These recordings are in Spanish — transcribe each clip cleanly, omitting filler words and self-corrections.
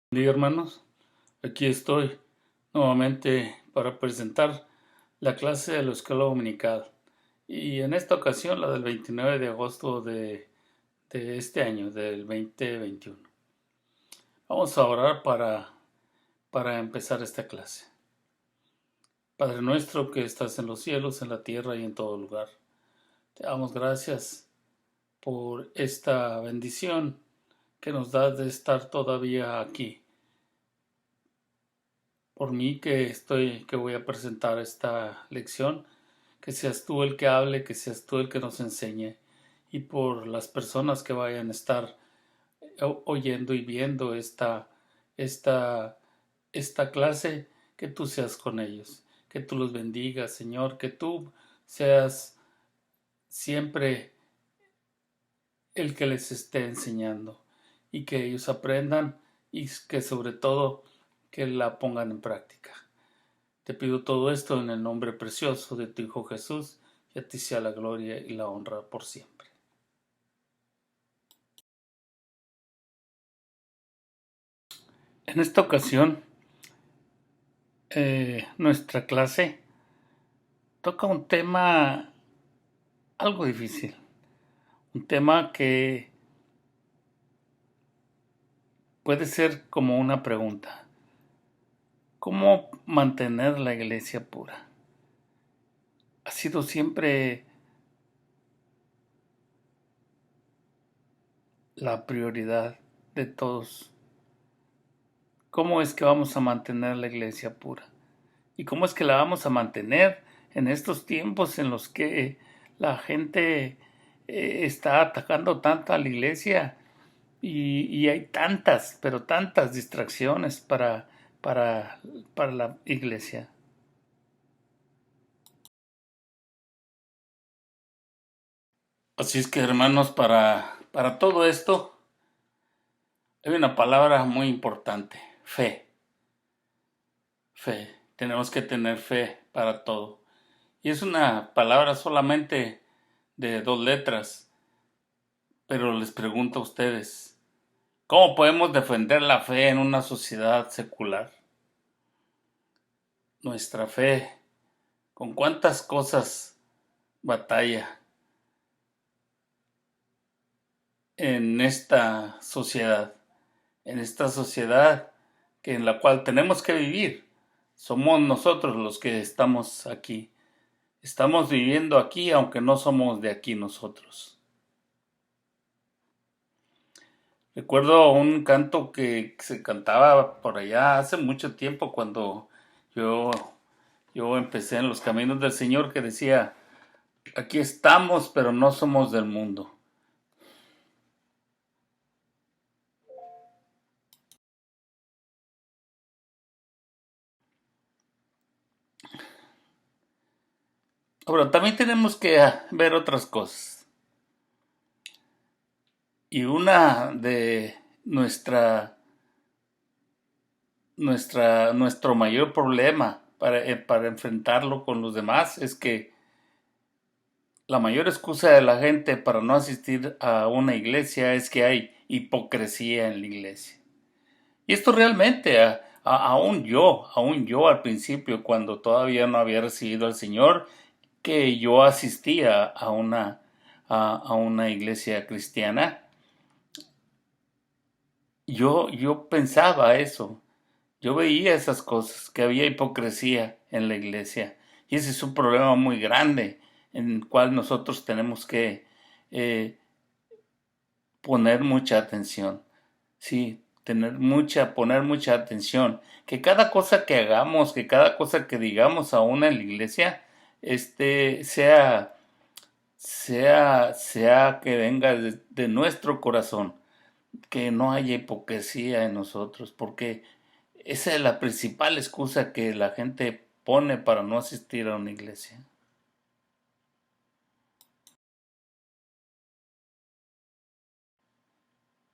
Buen día, hermanos. Aquí estoy nuevamente para presentar la clase de la escuela dominical. Y en esta ocasión la del 29 de agosto de este año, del 2021. Vamos a orar para empezar esta clase. Padre nuestro que estás en los cielos, en la tierra y en todo lugar. Te damos gracias por esta bendición que nos das de estar todavía aquí. Por mí que voy a presentar esta lección, que seas tú el que hable, que seas tú el que nos enseñe, y por las personas que vayan a estar oyendo y viendo esta, esta clase, que tú seas con ellos, que tú los bendigas, Señor, que tú seas siempre el que les esté enseñando y que ellos aprendan y que sobre todo que la pongan en práctica. Te pido todo esto en el nombre precioso de tu Hijo Jesús, y a ti sea la gloria y la honra por siempre. En esta ocasión, nuestra clase toca un tema algo difícil, un tema que puede ser como una pregunta. ¿Cómo mantener la iglesia pura? Ha sido siempre la prioridad de todos. ¿Cómo es que vamos a mantener la iglesia pura? ¿Y cómo es que la vamos a mantener en estos tiempos en los que la gente está atacando tanto a la iglesia y hay tantas, pero tantas distracciones para, para la iglesia? Así es que, hermanos, para todo esto hay una palabra muy importante: fe. Fe. Tenemos que tener fe para todo. Y es una palabra solamente de 2 letras, pero les pregunto a ustedes, ¿cómo podemos defender la fe en una sociedad secular? Nuestra fe, ¿con cuántas cosas batalla en esta sociedad? En esta sociedad en la cual tenemos que vivir. Somos nosotros los que estamos aquí. Estamos viviendo aquí aunque no somos de aquí nosotros. Recuerdo un canto que se cantaba por allá hace mucho tiempo cuando yo, yo empecé en los caminos del Señor, que decía: aquí estamos, pero no somos del mundo. Ahora, también tenemos que ver otras cosas. Y una de nuestro mayor problema para enfrentarlo con los demás es que la mayor excusa de la gente para no asistir a una iglesia es que hay hipocresía en la iglesia. Y esto realmente, aún yo al principio, cuando todavía no había recibido al Señor, que yo asistía a una iglesia cristiana, yo pensaba eso. Yo veía esas cosas, que había hipocresía en la iglesia. Y ese es un problema muy grande en el cual nosotros tenemos que eh, poner mucha atención. Sí, poner mucha atención. Que cada cosa que hagamos, que cada cosa que digamos aún en la iglesia, sea que venga de nuestro corazón, que no haya hipocresía en nosotros, porque esa es la principal excusa que la gente pone para no asistir a una iglesia.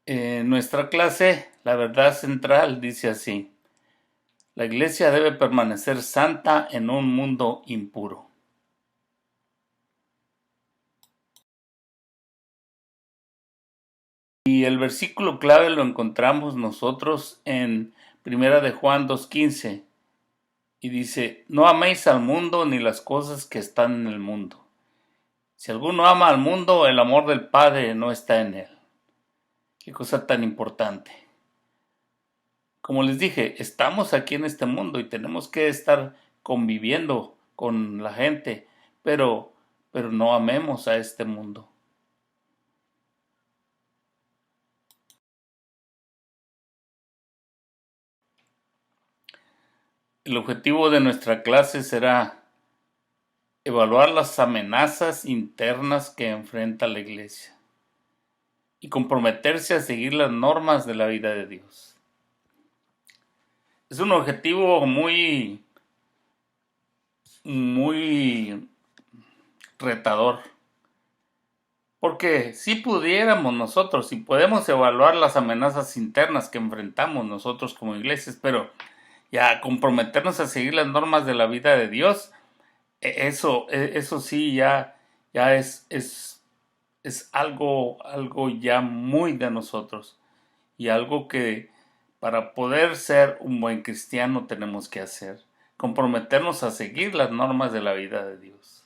Nuestra clase, la verdad central, dice así: la iglesia debe permanecer santa en un mundo impuro. Y el versículo clave lo encontramos nosotros en Primera de Juan 2:15 y dice: no améis al mundo ni las cosas que están en el mundo. Si alguno ama al mundo, el amor del Padre no está en él. Qué cosa tan importante. Como les dije, estamos aquí en este mundo y tenemos que estar conviviendo con la gente, pero no amemos a este mundo. El objetivo de nuestra clase será evaluar las amenazas internas que enfrenta la iglesia y comprometerse a seguir las normas de la vida de Dios. Es un objetivo muy retador, porque si pudiéramos nosotros, si podemos evaluar las amenazas internas que enfrentamos nosotros como iglesias, pero ya comprometernos a seguir las normas de la vida de Dios, eso sí ya es algo ya muy de nosotros y algo que para poder ser un buen cristiano tenemos que hacer, comprometernos a seguir las normas de la vida de Dios.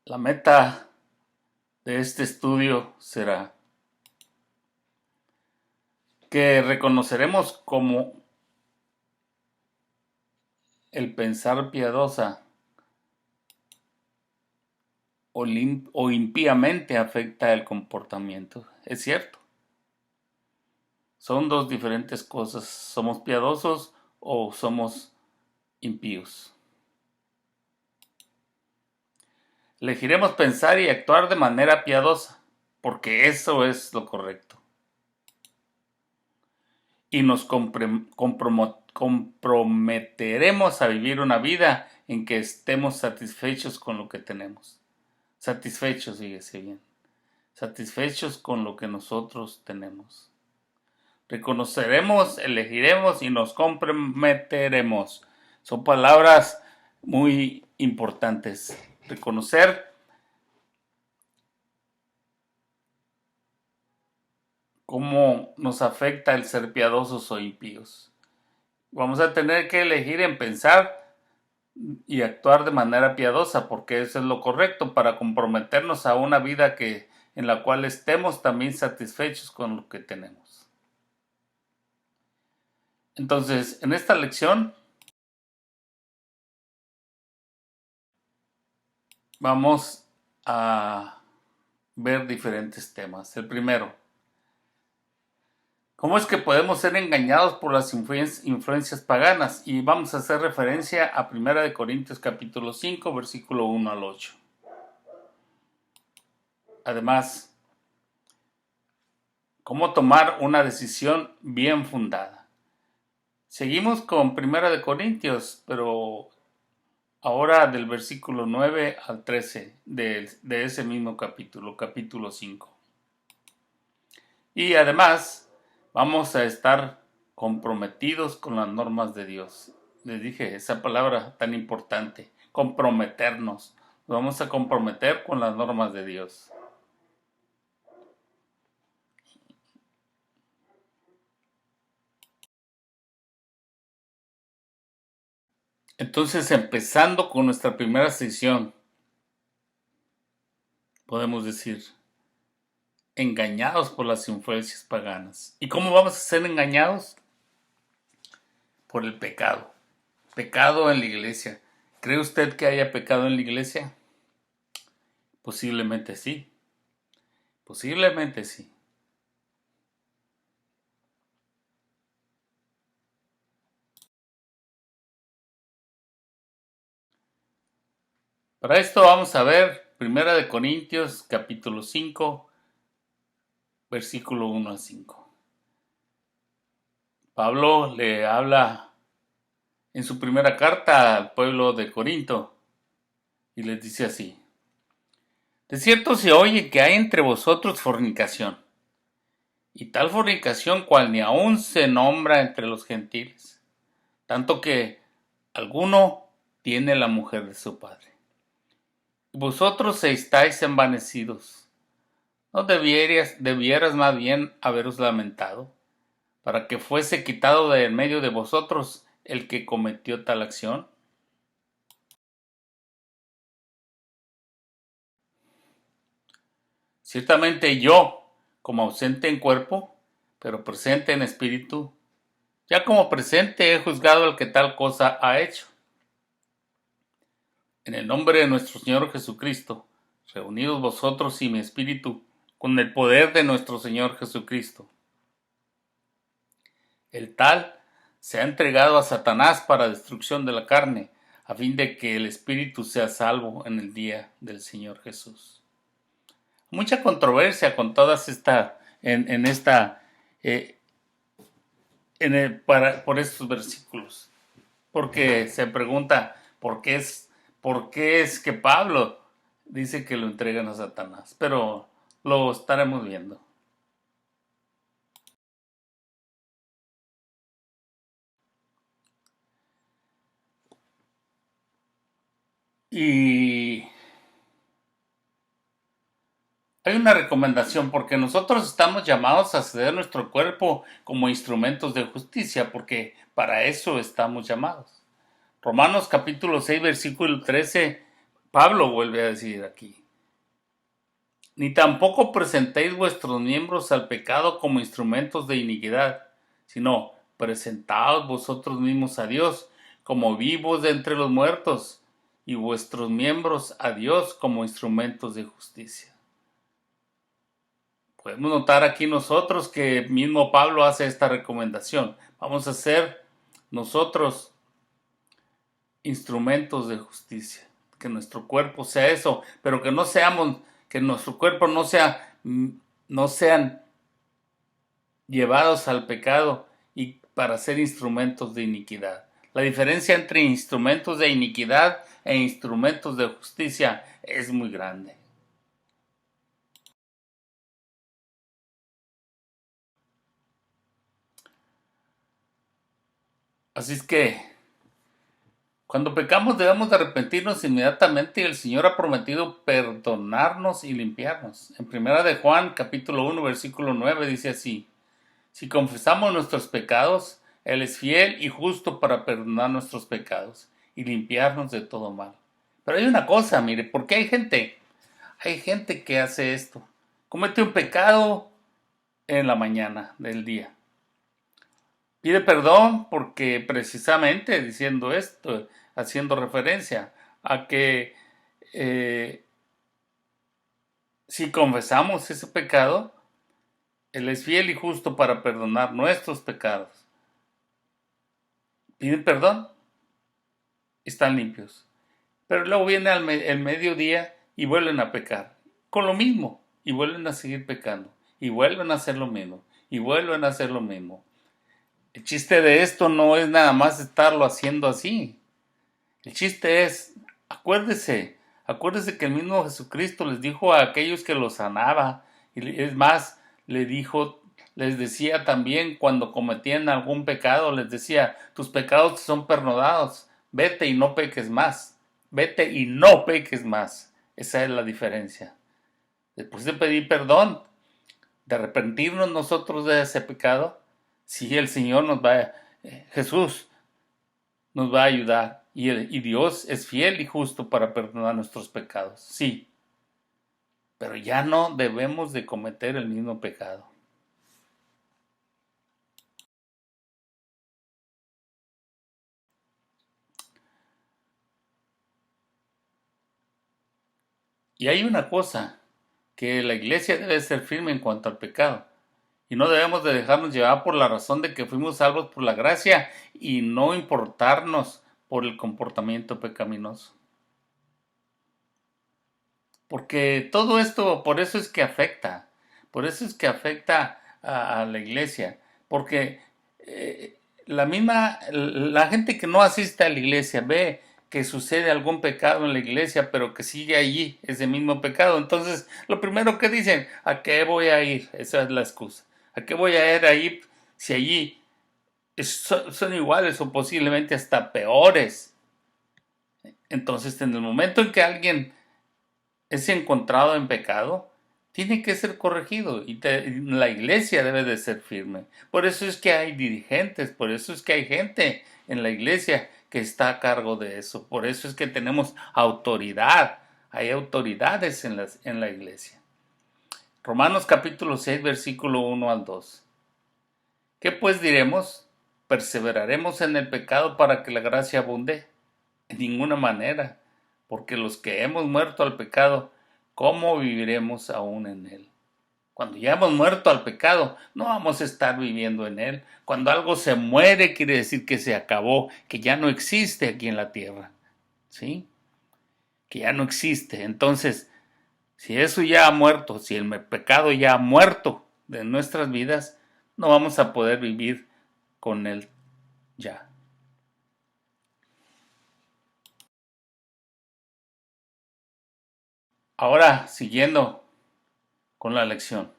La meta de este estudio será que reconoceremos como el pensar piadosa o impíamente afecta el comportamiento. Es cierto. Son dos diferentes cosas. ¿Somos piadosos o somos impíos? Elegiremos pensar y actuar de manera piadosa, porque eso es lo correcto. Y nos comprometeremos a vivir una vida en que estemos satisfechos con lo que tenemos. Satisfechos, fíjese bien. Satisfechos con lo que nosotros tenemos. Reconoceremos, elegiremos y nos comprometeremos. Son palabras muy importantes. Reconocer cómo nos afecta el ser piadosos o impíos. Vamos a tener que elegir en pensar y actuar de manera piadosa, porque eso es lo correcto para comprometernos a una vida en la cual estemos también satisfechos con lo que tenemos. Entonces, en esta lección vamos a ver diferentes temas. El primero, ¿cómo es que podemos ser engañados por las influencias paganas? Y vamos a hacer referencia a 1 Corintios capítulo 5, versículo 1 al 8. Además, ¿cómo tomar una decisión bien fundada? Seguimos con 1 Corintios, pero ahora del versículo 9 al 13 de ese mismo capítulo 5. Y además, vamos a estar comprometidos con las normas de Dios. Les dije esa palabra tan importante, comprometernos. Nos vamos a comprometer con las normas de Dios. Entonces, empezando con nuestra primera sección, podemos decir, engañados por las influencias paganas. ¿Y cómo vamos a ser engañados? Por el pecado. Pecado en la iglesia. ¿Cree usted que haya pecado en la iglesia? Posiblemente sí. Posiblemente sí. Para esto vamos a ver 1 Corintios capítulo 5, versículo 1 a 5. Pablo le habla en su primera carta al pueblo de Corinto y les dice así: de cierto se oye que hay entre vosotros fornicación, y tal fornicación cual ni aun se nombra entre los gentiles, tanto que alguno tiene la mujer de su padre. vosotros estáis envanecidos. ¿No debieras más bien haberos lamentado, para que fuese quitado de en medio de vosotros el que cometió tal acción? Ciertamente yo, como ausente en cuerpo, pero presente en espíritu, ya como presente he juzgado al que tal cosa ha hecho. En el nombre de nuestro Señor Jesucristo, reunidos vosotros y mi espíritu, con el poder de nuestro Señor Jesucristo. El tal se ha entregado a Satanás para destrucción de la carne, a fin de que el espíritu sea salvo en el día del Señor Jesús. Mucha controversia con todas eh, por estos versículos, porque se pregunta por qué es que Pablo dice que lo entregan a Satanás, pero lo estaremos viendo. Y hay una recomendación porque nosotros estamos llamados a ceder nuestro cuerpo como instrumentos de justicia, porque para eso estamos llamados. Romanos capítulo 6, versículo 13, Pablo vuelve a decir aquí: ni tampoco presentéis vuestros miembros al pecado como instrumentos de iniquidad, sino presentaos vosotros mismos a Dios como vivos de entre los muertos, y vuestros miembros a Dios como instrumentos de justicia. Podemos notar aquí nosotros que mismo Pablo hace esta recomendación. Vamos a ser nosotros instrumentos de justicia. Que nuestro cuerpo sea eso, pero que no seamos, que nuestro cuerpo no sean llevados al pecado y para ser instrumentos de iniquidad. La diferencia entre instrumentos de iniquidad e instrumentos de justicia es muy grande. Así es que cuando pecamos debemos de arrepentirnos inmediatamente y el Señor ha prometido perdonarnos y limpiarnos. En primera de Juan capítulo 1 versículo 9 dice así: si confesamos nuestros pecados, Él es fiel y justo para perdonar nuestros pecados y limpiarnos de todo mal. Pero hay una cosa, mire, porque hay gente que hace esto. Comete un pecado en la mañana del día. Pide perdón porque precisamente diciendo esto, haciendo referencia a que si confesamos ese pecado, Él es fiel y justo para perdonar nuestros pecados. Piden perdón, están limpios. Pero luego viene el mediodía y vuelven a pecar. Con lo mismo, y vuelven a seguir pecando. Y vuelven a hacer lo mismo. Y vuelven a hacer lo mismo. El chiste de esto no es nada más estarlo haciendo así. El chiste es, acuérdese que el mismo Jesucristo les dijo a aquellos que los sanaba, y es más, les decía también cuando cometían algún pecado, les decía: tus pecados son perdonados, vete y no peques más, vete y no peques más. Esa es la diferencia. Después de pedir perdón, de arrepentirnos nosotros de ese pecado, sí, el Señor Jesús nos va a ayudar. Y Dios es fiel y justo para perdonar nuestros pecados, sí. Pero ya no debemos de cometer el mismo pecado. Y hay una cosa, que la iglesia debe ser firme en cuanto al pecado. Y no debemos de dejarnos llevar por la razón de que fuimos salvos por la gracia y no importarnos por el comportamiento pecaminoso. Porque todo esto, por eso es que afecta a la iglesia, porque la gente que no asiste a la iglesia ve que sucede algún pecado en la iglesia, pero que sigue allí ese mismo pecado. Entonces, lo primero que dicen: ¿a qué voy a ir? Esa es la excusa. ¿A qué voy a ir ahí si allí son iguales o posiblemente hasta peores? Entonces, en el momento en que alguien es encontrado en pecado, tiene que ser corregido y la iglesia debe de ser firme. Por eso es que hay dirigentes, por eso es que hay gente en la iglesia que está a cargo de eso. Por eso es que tenemos autoridad. Hay autoridades en la iglesia. Romanos capítulo 6, versículo 1 al 2. ¿Qué pues diremos? ¿Perseveraremos en el pecado para que la gracia abunde? En ninguna manera, porque los que hemos muerto al pecado, ¿cómo viviremos aún en él? Cuando ya hemos muerto al pecado, no vamos a estar viviendo en él. Cuando algo se muere, quiere decir que se acabó, que ya no existe aquí en la tierra. ¿Sí? Que ya no existe. Entonces, si eso ya ha muerto, si el pecado ya ha muerto de nuestras vidas, no vamos a poder vivir con él ya. Ahora, siguiendo con la lección.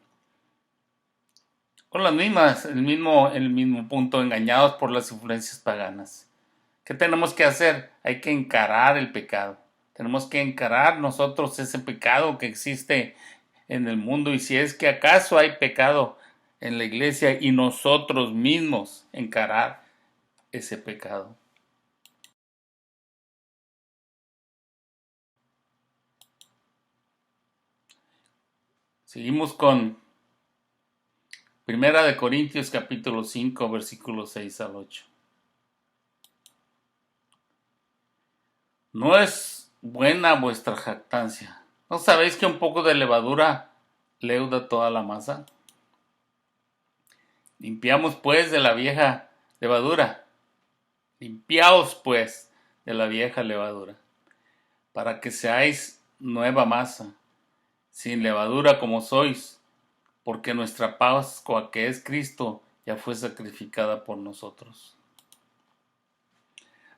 Con las mismas, el mismo punto, engañados por las influencias paganas. ¿Qué tenemos que hacer? Hay que encarar el pecado. Tenemos que encarar nosotros ese pecado que existe en el mundo, y si es que acaso hay pecado en la iglesia, y nosotros mismos encarar ese pecado. Seguimos con Primera de Corintios capítulo 5 versículos 6 al 8. No es buena vuestra jactancia. ¿No sabéis que un poco de levadura leuda toda la masa? Limpiamos pues de la vieja levadura. Limpiaos pues de la vieja levadura, para que seáis nueva masa, sin levadura como sois, porque nuestra Pascua, que es Cristo, ya fue sacrificada por nosotros.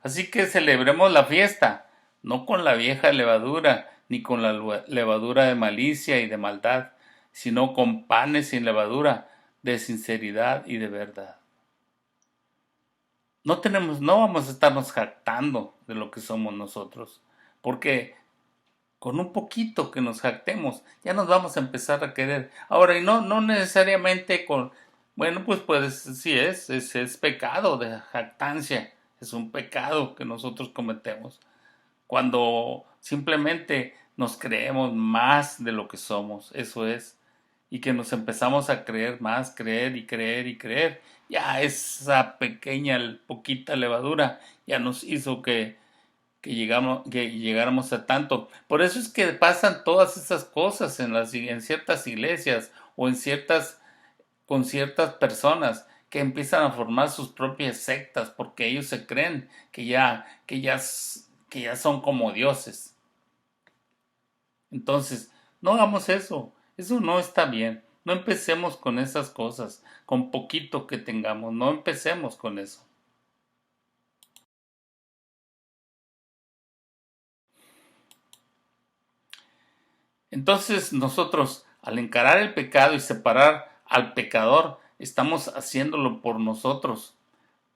Así que celebremos la fiesta, no con la vieja levadura, ni con la levadura de malicia y de maldad, sino con panes sin levadura, de sinceridad y de verdad. No vamos a estarnos jactando de lo que somos nosotros, porque con un poquito que nos jactemos, ya nos vamos a empezar a querer. Ahora, y no necesariamente con, bueno, pues sí es pecado de jactancia, es un pecado que nosotros cometemos, cuando simplemente nos creemos más de lo que somos, eso es, y que nos empezamos a creer más, creer y creer y creer, ya esa pequeña, poquita levadura ya nos hizo que llegáramos a tanto. Por eso es que pasan todas esas cosas en ciertas iglesias o con ciertas personas que empiezan a formar sus propias sectas porque ellos se creen que ya son como dioses. Entonces, no hagamos eso. Eso no está bien. No empecemos con esas cosas, con poquito que tengamos. No empecemos con eso. Entonces nosotros, al encarar el pecado y separar al pecador, estamos haciéndolo por nosotros,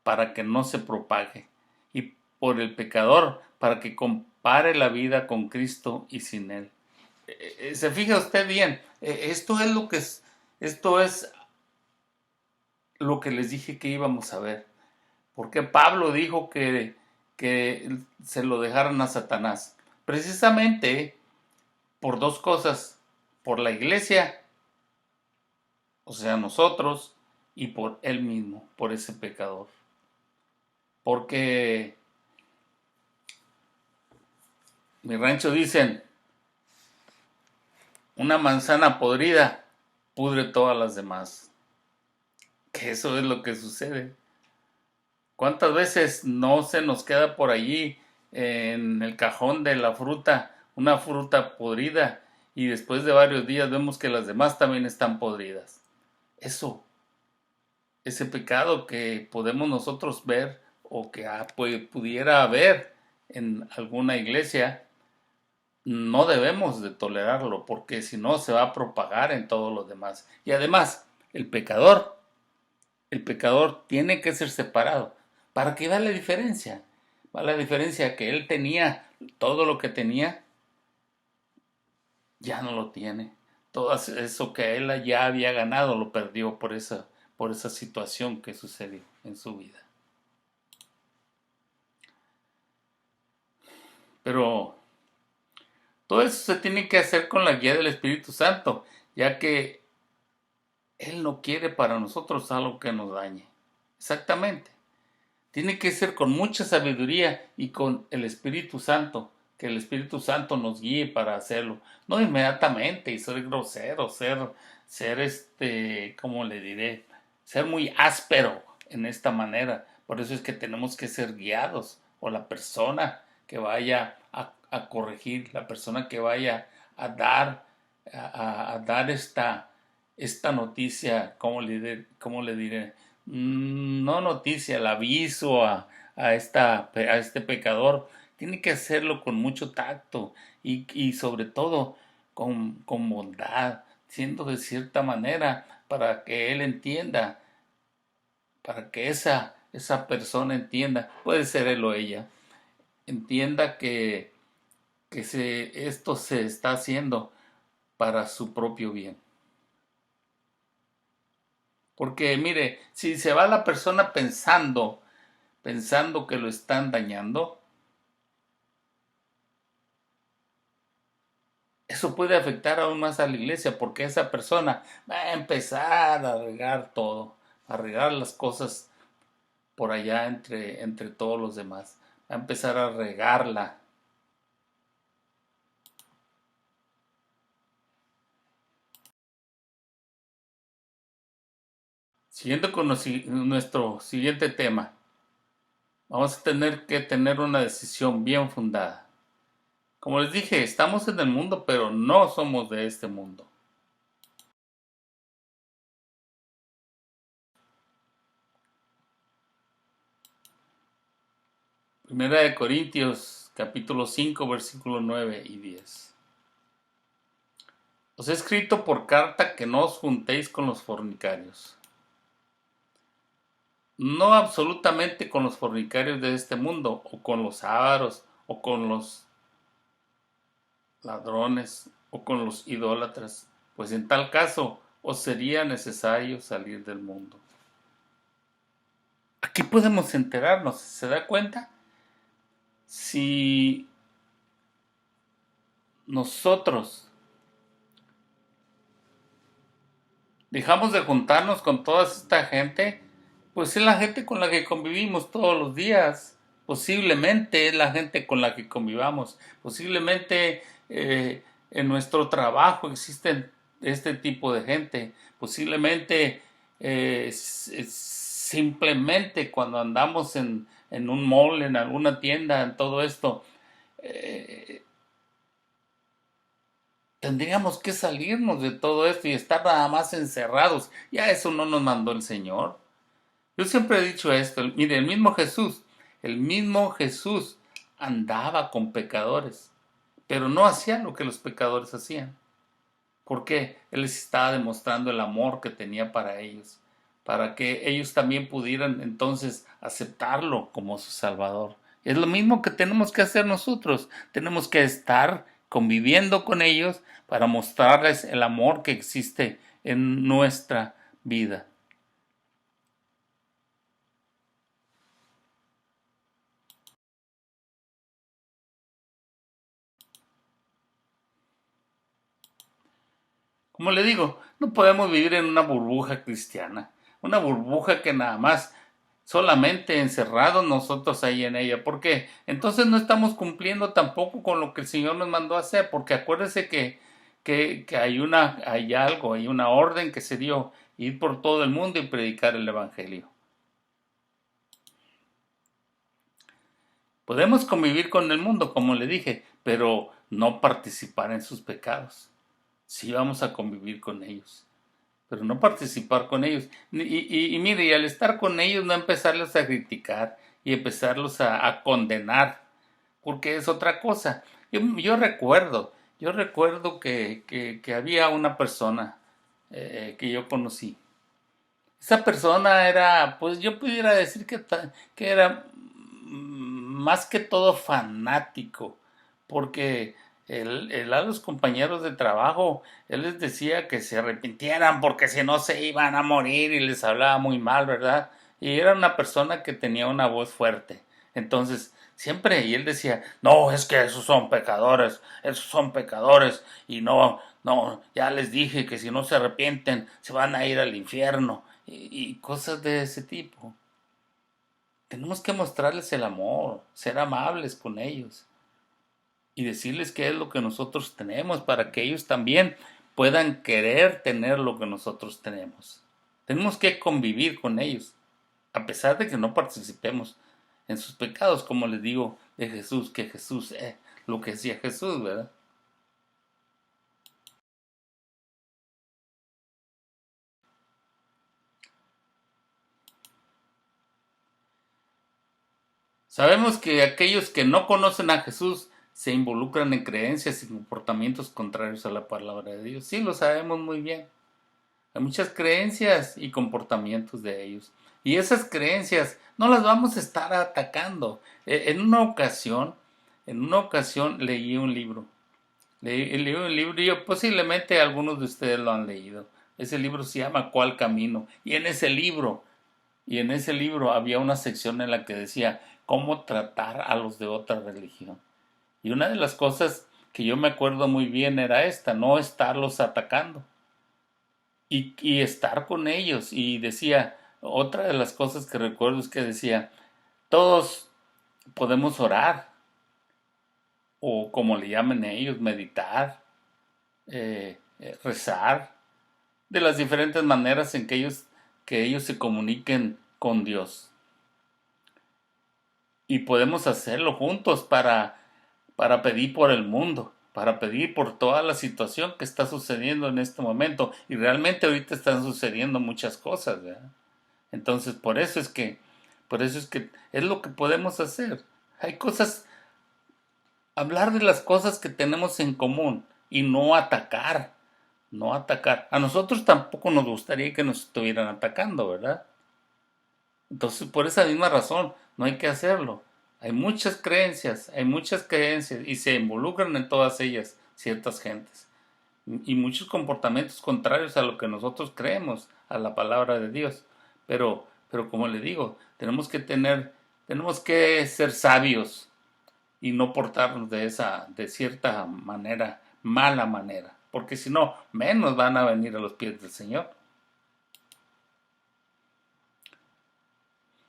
para que no se propague, y por el pecador, para que compare la vida con Cristo y sin él. ¿Se fija usted bien? Esto es lo que les dije que íbamos a ver. Porque Pablo dijo que se lo dejaran a Satanás. Precisamente por dos cosas, por la iglesia, o sea, nosotros, y por él mismo, por ese pecador. Porque mi rancho dicen, una manzana podrida pudre todas las demás. Que eso es lo que sucede. ¿Cuántas veces no se nos queda por allí en el cajón de la fruta una fruta podrida, y después de varios días vemos que las demás también están podridas? Eso, ese pecado que podemos nosotros ver o que pudiera haber en alguna iglesia, no debemos de tolerarlo, porque si no se va a propagar en todos los demás. Y además, el pecador tiene que ser separado para que vea la diferencia. Va la diferencia que él tenía todo lo que tenía, ya no lo tiene. Todo eso que él ya había ganado lo perdió por esa situación que sucedió en su vida. Pero todo eso se tiene que hacer con la guía del Espíritu Santo, ya que Él no quiere para nosotros algo que nos dañe. Exactamente. Tiene que ser con mucha sabiduría y con el Espíritu Santo, que el Espíritu Santo nos guíe para hacerlo. No inmediatamente y ser grosero, ¿cómo le diré? Ser muy áspero en esta manera. Por eso es que tenemos que ser guiados, o la persona que vaya a corregir, la persona que vaya a dar, a dar esta noticia, cómo le diré? No noticia, el aviso a este pecador, tiene que hacerlo con mucho tacto y sobre todo con bondad, siendo de cierta manera para que él entienda, para que esa persona entienda, puede ser él o ella, entienda que esto se está haciendo para su propio bien. Porque mire, si se va la persona pensando que lo están dañando, eso puede afectar aún más a la iglesia, porque esa persona va a empezar a regar todo, a regar las cosas por allá entre todos los demás, va a empezar a regarla. Siguiendo con nuestro siguiente tema, vamos a tener que tener una decisión bien fundada. Como les dije, estamos en el mundo, pero no somos de este mundo. Primera de Corintios, capítulo 5, versículos 9 y 10. Os he escrito por carta que no os juntéis con los fornicarios. No absolutamente con los fornicarios de este mundo, o con los ávaros, o con los ladrones, o con los idólatras, pues en tal caso os sería necesario salir del mundo. Aquí podemos enterarnos, ¿se da cuenta? Si nosotros dejamos de juntarnos con toda esta gente, pues es la gente con la que convivimos todos los días. Posiblemente es la gente con la que convivamos. Posiblemente en nuestro trabajo existen este tipo de gente. Posiblemente simplemente cuando andamos en un mall, en alguna tienda, en todo esto, eh, tendríamos que salirnos de todo esto y estar nada más encerrados. Ya eso no nos mandó el Señor. Yo siempre he dicho esto, mire, el mismo Jesús andaba con pecadores, pero no hacía lo que los pecadores hacían. ¿Por qué? Él les estaba demostrando el amor que tenía para ellos, para que ellos también pudieran entonces aceptarlo como su Salvador. Es lo mismo que tenemos que hacer nosotros. Tenemos que estar conviviendo con ellos para mostrarles el amor que existe en nuestra vida. Como le digo, no podemos vivir en una burbuja cristiana, una burbuja que nada más solamente encerrados nosotros ahí en ella, porque entonces no estamos cumpliendo tampoco con lo que el Señor nos mandó a hacer, porque acuérdese que hay una orden que se dio, ir por todo el mundo y predicar el Evangelio. Podemos convivir con el mundo, como le dije, pero no participar en sus pecados. Sí vamos a convivir con ellos, pero no participar con ellos. Y mire, y al estar con ellos no empezarlos a criticar y empezarlos a condenar, porque es otra cosa. Yo recuerdo que había una persona que yo conocí. Esa persona era, pues yo pudiera decir que era más que todo fanático, porque Él a los compañeros de trabajo, él les decía que se arrepintieran porque si no se iban a morir y les hablaba muy mal, ¿verdad? Y era una persona que tenía una voz fuerte. Entonces, siempre, y él decía, no, es que esos son pecadores, y no, no, ya les dije que si no se arrepienten, se van a ir al infierno, y cosas de ese tipo. Tenemos que mostrarles el amor, ser amables con ellos y decirles qué es lo que nosotros tenemos para que ellos también puedan querer tener lo que nosotros tenemos. Tenemos que convivir con ellos, a pesar de que no participemos en sus pecados, como les digo de Jesús, que Jesús es lo que decía Jesús, ¿verdad? Sabemos que aquellos que no conocen a Jesús se involucran en creencias y comportamientos contrarios a la palabra de Dios. Sí, lo sabemos muy bien. Hay muchas creencias y comportamientos de ellos. Y esas creencias no las vamos a estar atacando. En una ocasión leí un libro. Leí un libro y posiblemente algunos de ustedes lo han leído. Ese libro se llama ¿Cuál camino? Y en ese libro había una sección en la que decía cómo tratar a los de otra religión. Y una de las cosas que yo me acuerdo muy bien era esta, no estarlos atacando y estar con ellos. Y decía, otra de las cosas que recuerdo es que decía, todos podemos orar, o como le llaman ellos, meditar, rezar, de las diferentes maneras en que ellos se comuniquen con Dios. Y podemos hacerlo juntos para pedir por el mundo, para pedir por toda la situación que está sucediendo en este momento. Y realmente ahorita están sucediendo muchas cosas, ¿verdad? Entonces, por eso es que es lo que podemos hacer. Hay cosas, hablar de las cosas que tenemos en común y no atacar, no atacar. A nosotros tampoco nos gustaría que nos estuvieran atacando, ¿verdad? Entonces, por esa misma razón, no hay que hacerlo. Hay muchas creencias y se involucran en todas ellas ciertas gentes y muchos comportamientos contrarios a lo que nosotros creemos, a la palabra de Dios. Pero como le digo, tenemos que ser sabios y no portarnos de cierta manera, mala manera, porque si no, menos van a venir a los pies del Señor.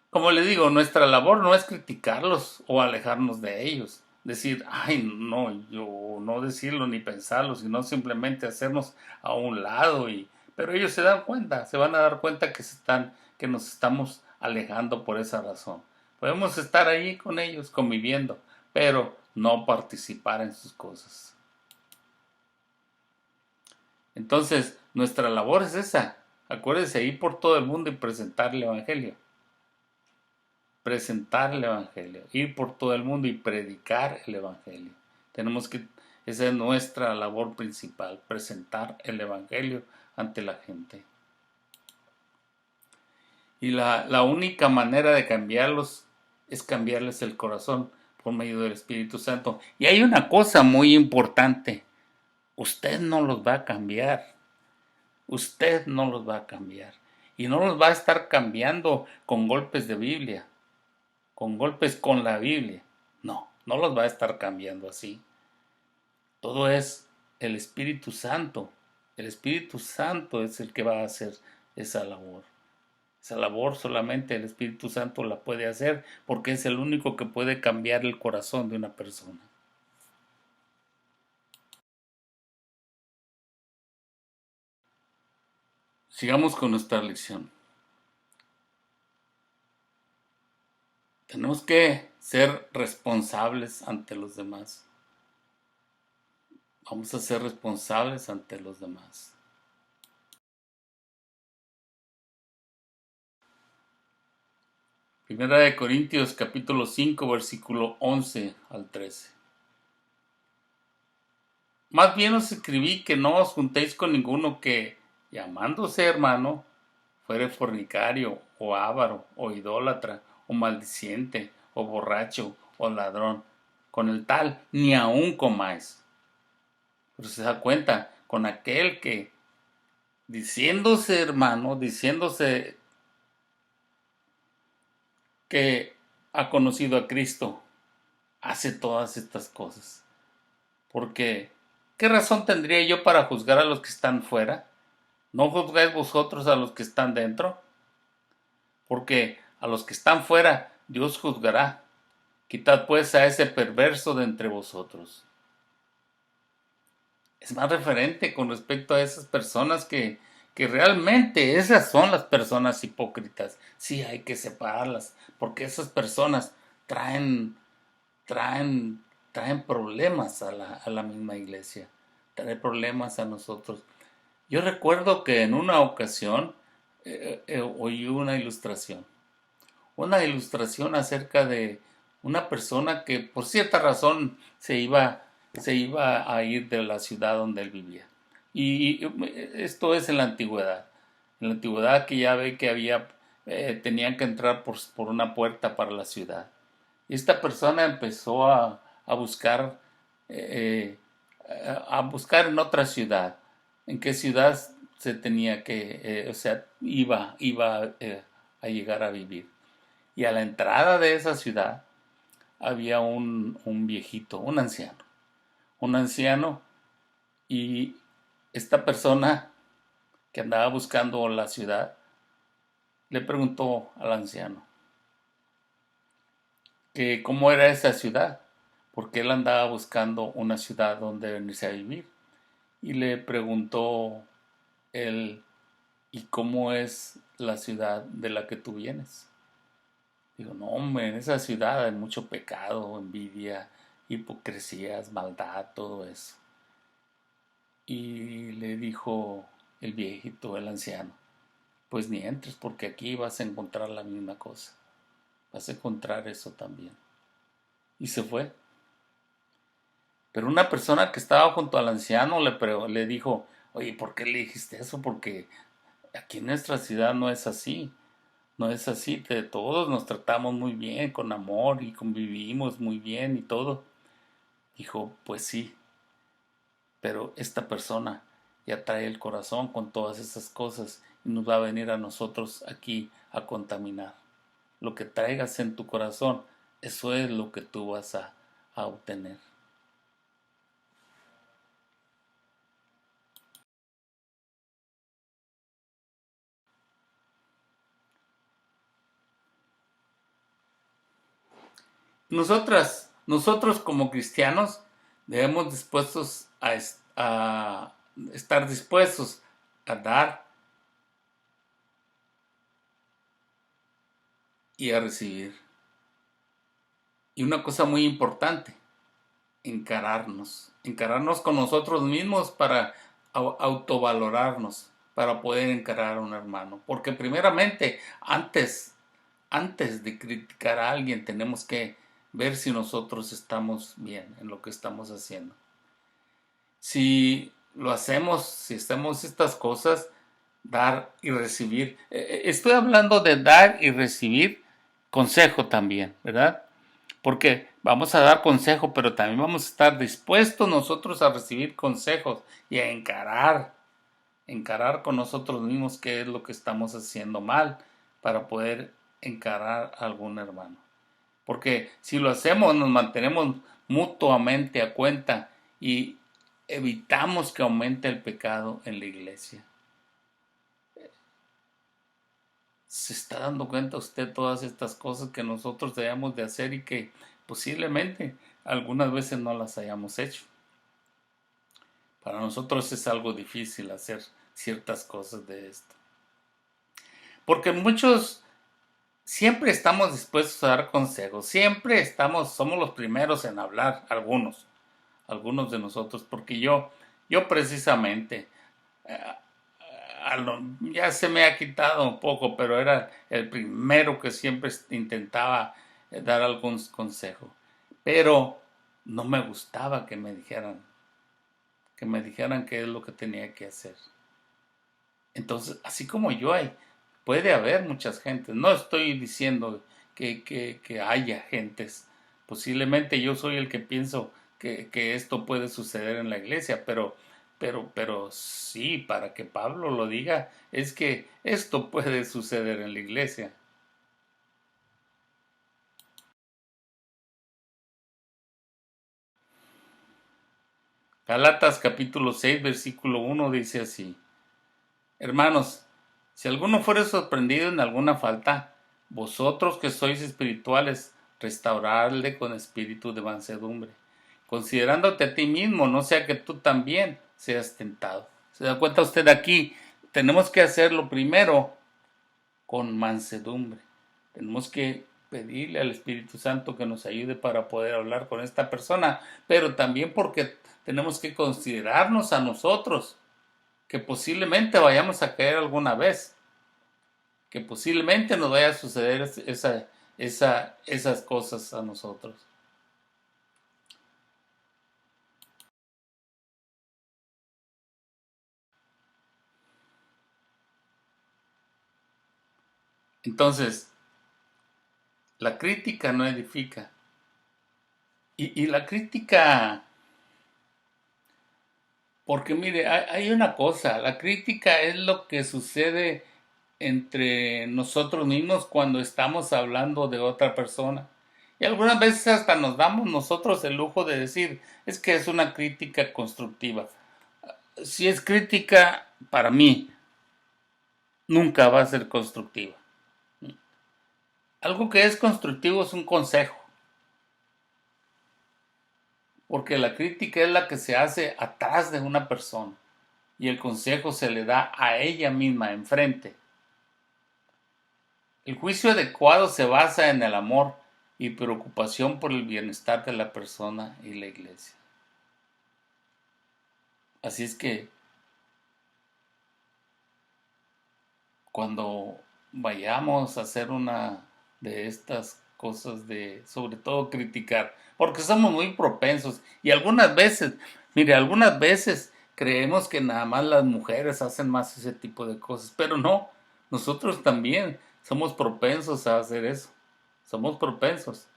Como le digo, nuestra labor no es criticarlos o alejarnos de ellos. Decir, ay, no, yo no decirlo ni pensarlo, sino simplemente hacernos a un lado. Pero ellos se van a dar cuenta que nos estamos alejando por esa razón. Podemos estar ahí con ellos, conviviendo, pero no participar en sus cosas. Entonces, nuestra labor es esa. Acuérdese, ir por todo el mundo y presentar el Evangelio. Presentar el Evangelio, ir por todo el mundo y predicar el Evangelio. Esa es nuestra labor principal, presentar el Evangelio ante la gente. Y la única manera de cambiarlos es cambiarles el corazón por medio del Espíritu Santo. Y hay una cosa muy importante, usted no los va a cambiar, usted no los va a cambiar. Y no los va a estar cambiando con golpes de Biblia, con golpes con la Biblia. No, no los va a estar cambiando así. Todo es el Espíritu Santo. El Espíritu Santo es el que va a hacer esa labor. Esa labor solamente el Espíritu Santo la puede hacer porque es el único que puede cambiar el corazón de una persona. Sigamos con nuestra lección. Tenemos que ser responsables ante los demás. Vamos a ser responsables ante los demás. Primera de Corintios capítulo 5 versículo 11 al 13. Más bien os escribí que no os juntéis con ninguno que, llamándose hermano, fuere fornicario, o avaro, o idólatra, o maldiciente, o borracho, o ladrón. Con el tal ni aun comáis. Pero se da cuenta con aquel que, diciéndose hermano, diciéndose que ha conocido a Cristo, hace todas estas cosas. Porque, ¿qué razón tendría yo para juzgar a los que están fuera? ¿No juzgáis vosotros a los que están dentro? Porque a los que están fuera Dios juzgará. Quitad pues a ese perverso de entre vosotros. Es más referente con respecto a esas personas que realmente esas son las personas hipócritas. Sí, hay que separarlas, porque esas personas traen, traen, traen problemas a la misma iglesia, traen problemas a nosotros. Yo recuerdo que en una ocasión oí una ilustración acerca de una persona que por cierta razón se iba a ir de la ciudad donde él vivía. Y esto es en la antigüedad. En la antigüedad que ya ve que había, tenían que entrar por una puerta para la ciudad. Y esta persona empezó a buscar, eh, a buscar en otra ciudad, en qué ciudad se tenía que, o sea, iba a llegar a vivir. Y a la entrada de esa ciudad había un viejito, un anciano, y esta persona que andaba buscando la ciudad le preguntó al anciano que cómo era esa ciudad, porque él andaba buscando una ciudad donde venirse a vivir. Y le preguntó él, ¿y cómo es la ciudad de la que tú vienes? Digo, no, hombre, en esa ciudad hay mucho pecado, envidia, hipocresías, maldad, todo eso. Y le dijo el viejito, el anciano, pues ni entres porque aquí vas a encontrar la misma cosa. Vas a encontrar eso también. Y se fue. Pero una persona que estaba junto al anciano le dijo, oye, ¿por qué le dijiste eso? Porque aquí en nuestra ciudad no es así. No es así, de todos nos tratamos muy bien, con amor y convivimos muy bien y todo. Dijo, pues sí, pero esta persona ya trae el corazón con todas esas cosas y nos va a venir a nosotros aquí a contaminar. Lo que traigas en tu corazón, eso es lo que tú vas a obtener. Nosotros como cristianos debemos dispuestos a estar dispuestos a dar y a recibir. Y una cosa muy importante, encararnos con nosotros mismos para autovalorarnos, para poder encarar a un hermano. Porque primeramente, antes de criticar a alguien, tenemos que ver si nosotros estamos bien en lo que estamos haciendo. Si lo hacemos, si hacemos estas cosas, dar y recibir. Estoy hablando de dar y recibir consejo también, ¿verdad? Porque vamos a dar consejo, pero también vamos a estar dispuestos nosotros a recibir consejos y a encarar con nosotros mismos qué es lo que estamos haciendo mal para poder encarar a algún hermano. Porque si lo hacemos, nos mantenemos mutuamente a cuenta y evitamos que aumente el pecado en la iglesia. ¿Se está dando cuenta usted todas estas cosas que nosotros debemos de hacer y que posiblemente algunas veces no las hayamos hecho? Para nosotros es algo difícil hacer ciertas cosas de esto. Porque muchos siempre estamos dispuestos a dar consejos, somos los primeros en hablar, algunos de nosotros, porque yo precisamente, eh, ya se me ha quitado un poco, pero era el primero que siempre intentaba dar algún consejo. Pero no me gustaba que me dijeran qué es lo que tenía que hacer. Entonces, así como yo puede haber muchas gentes. No estoy diciendo que haya gentes. Posiblemente yo soy el que pienso que esto puede suceder en la iglesia, pero sí, para que Pablo lo diga, es que esto puede suceder en la iglesia. Galatas capítulo 6 versículo 1 dice así: Hermanos, si alguno fuere sorprendido en alguna falta, vosotros que sois espirituales, restauradle con espíritu de mansedumbre, considerándote a ti mismo, no sea que tú también seas tentado. ¿Se da cuenta usted aquí? Tenemos que hacerlo primero con mansedumbre. Tenemos que pedirle al Espíritu Santo que nos ayude para poder hablar con esta persona, pero también porque tenemos que considerarnos a nosotros, que posiblemente vayamos a caer alguna vez, que posiblemente nos vaya a suceder esas cosas a nosotros. Entonces, la crítica no edifica. Y la crítica, porque mire, hay una cosa, la crítica es lo que sucede entre nosotros mismos cuando estamos hablando de otra persona. Y algunas veces hasta nos damos nosotros el lujo de decir, es que es una crítica constructiva. Si es crítica, para mí, nunca va a ser constructiva. Algo que es constructivo es un consejo, porque la crítica es la que se hace atrás de una persona y el consejo se le da a ella misma enfrente. El juicio adecuado se basa en el amor y preocupación por el bienestar de la persona y la iglesia. Así es que cuando vayamos a hacer una de estas cosas de, sobre todo criticar, porque somos muy propensos y algunas veces, mire, algunas veces creemos que nada más las mujeres hacen más ese tipo de cosas, pero no, nosotros también somos propensos a hacer eso, somos propensos.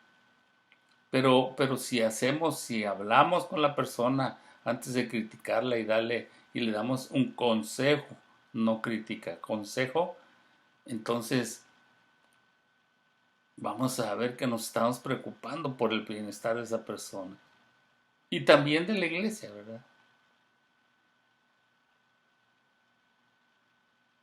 Pero si hablamos con la persona antes de criticarla y le damos un consejo, no crítica, consejo, entonces vamos a ver que nos estamos preocupando por el bienestar de esa persona. Y también de la iglesia, ¿verdad?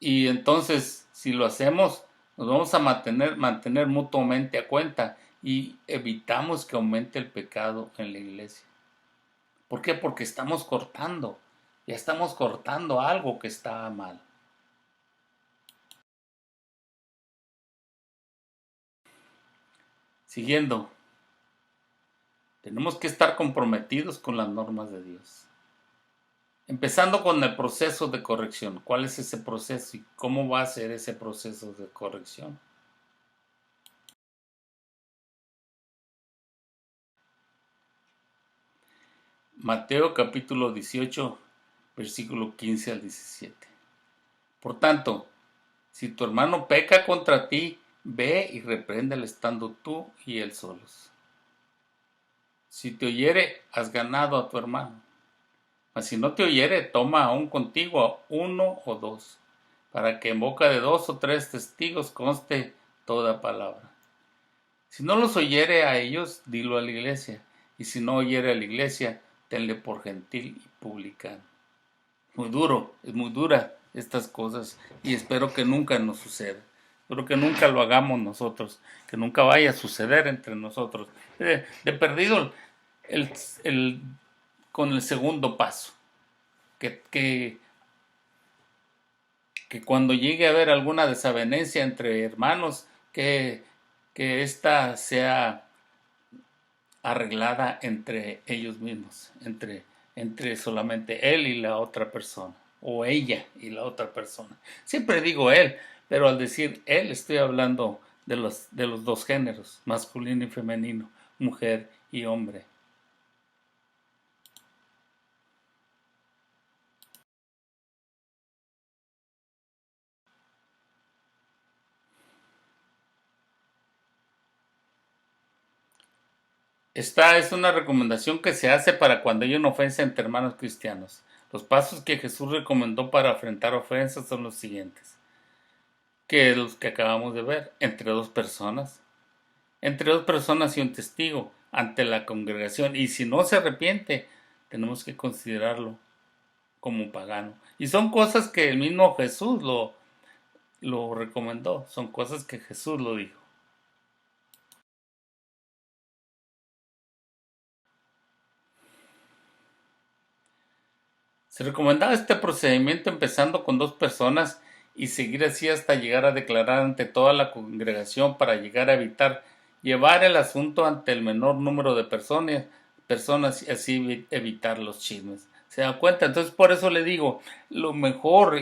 Y entonces, si lo hacemos, nos vamos a mantener mutuamente a cuenta y evitamos que aumente el pecado en la iglesia. ¿Por qué? Porque ya estamos cortando algo que está mal. Siguiendo, tenemos que estar comprometidos con las normas de Dios. Empezando con el proceso de corrección. ¿Cuál es ese proceso y cómo va a ser ese proceso de corrección? Mateo capítulo 18, versículo 15 al 17. Por tanto, si tu hermano peca contra ti, ve y repréndele estando tú y él solos. Si te oyere, has ganado a tu hermano. Mas si no te oyere, toma aún contigo a uno o dos, para que en boca de dos o tres testigos conste toda palabra. Si no los oyere a ellos, dilo a la iglesia, y si no oyere a la iglesia, tenle por gentil y publicano. Muy duro, es muy dura estas cosas, y espero que nunca nos suceda. Espero que nunca lo hagamos nosotros, que nunca vaya a suceder entre nosotros. De perdido el, el, con el segundo paso, que, que, que cuando llegue a haber alguna desavenencia entre hermanos, que ésta sea arreglada entre ellos mismos, entre solamente él y la otra persona, o ella y la otra persona. Siempre digo él, pero al decir él estoy hablando de los dos géneros, masculino y femenino, mujer y hombre. Esta es una recomendación que se hace para cuando hay una ofensa entre hermanos cristianos. Los pasos que Jesús recomendó para enfrentar ofensas son los siguientes, que los que acabamos de ver, entre dos personas y un testigo ante la congregación. Y si no se arrepiente, tenemos que considerarlo como pagano. Y son cosas que el mismo Jesús lo recomendó, son cosas que Jesús lo dijo. Se recomendaba este procedimiento empezando con dos personas y seguir así hasta llegar a declarar ante toda la congregación para llegar a evitar llevar el asunto ante el menor número de personas y así evitar los chismes. ¿Se dan cuenta? Entonces por eso le digo, lo mejor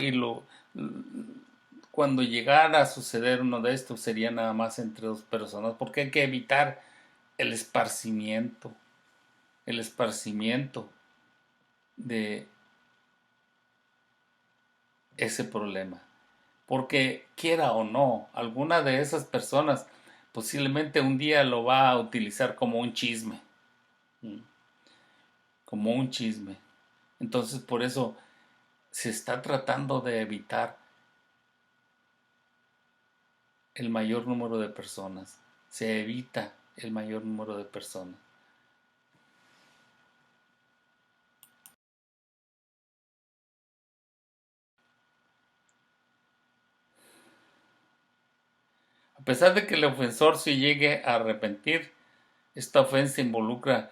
cuando llegara a suceder uno de estos sería nada más entre dos personas, porque hay que evitar el esparcimiento, el esparcimiento de ese problema. Porque quiera o no, alguna de esas personas posiblemente un día lo va a utilizar como un chisme, como un chisme. Entonces por eso se está tratando de evitar el mayor número de personas. Se evita el mayor número de personas. A pesar de que el ofensor se llegue a arrepentir, esta ofensa involucra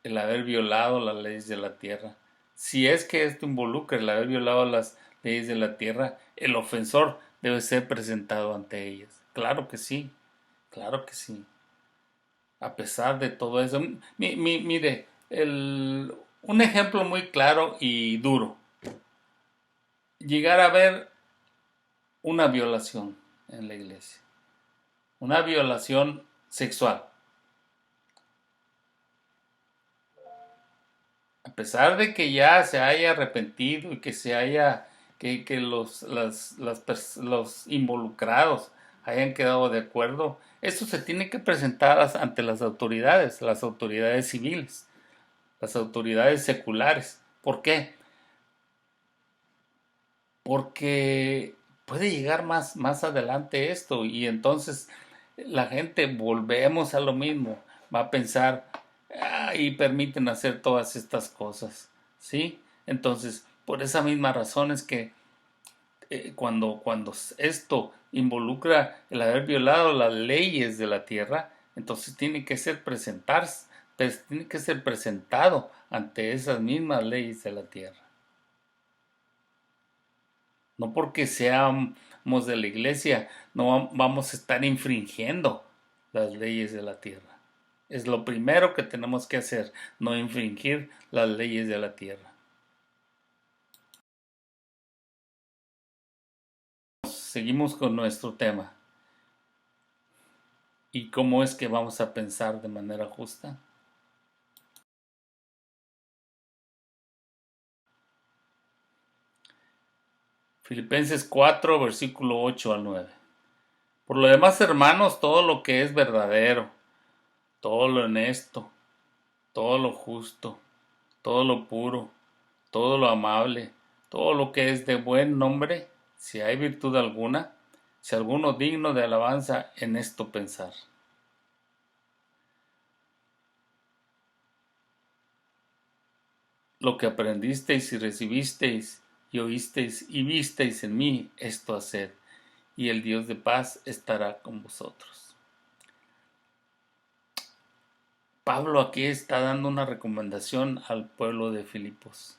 el haber violado las leyes de la tierra. Si es que esto involucra el haber violado las leyes de la tierra, el ofensor debe ser presentado ante ellas. Claro que sí, claro que sí. A pesar de todo eso, mire, un ejemplo muy claro y duro. Llegar a ver una violación en la iglesia, una violación sexual. A pesar de que ya se haya arrepentido y que se haya, que los involucrados hayan quedado de acuerdo, eso se tiene que presentar ante las autoridades civiles, las autoridades seculares. ¿Por qué? Porque puede llegar más adelante esto y entonces la gente volvemos a lo mismo, va a pensar y permiten hacer todas estas cosas, ¿sí? Entonces, por esa misma razón es que cuando esto involucra el haber violado las leyes de la tierra, entonces tiene que ser presentado ante esas mismas leyes de la tierra. No porque seamos de la iglesia, no vamos a estar infringiendo las leyes de la tierra. Es lo primero que tenemos que hacer, no infringir las leyes de la tierra. Seguimos con nuestro tema. ¿Y cómo es que vamos a pensar de manera justa? Filipenses 4, versículo 8 al 9. Por lo demás, hermanos, todo lo que es verdadero, todo lo honesto, todo lo justo, todo lo puro, todo lo amable, todo lo que es de buen nombre, si hay virtud alguna, si alguno digno de alabanza, en esto pensar. Lo que aprendisteis y recibisteis y oísteis y visteis en mí, esto haced, y el Dios de paz estará con vosotros. Pablo aquí está dando una recomendación al pueblo de Filipos.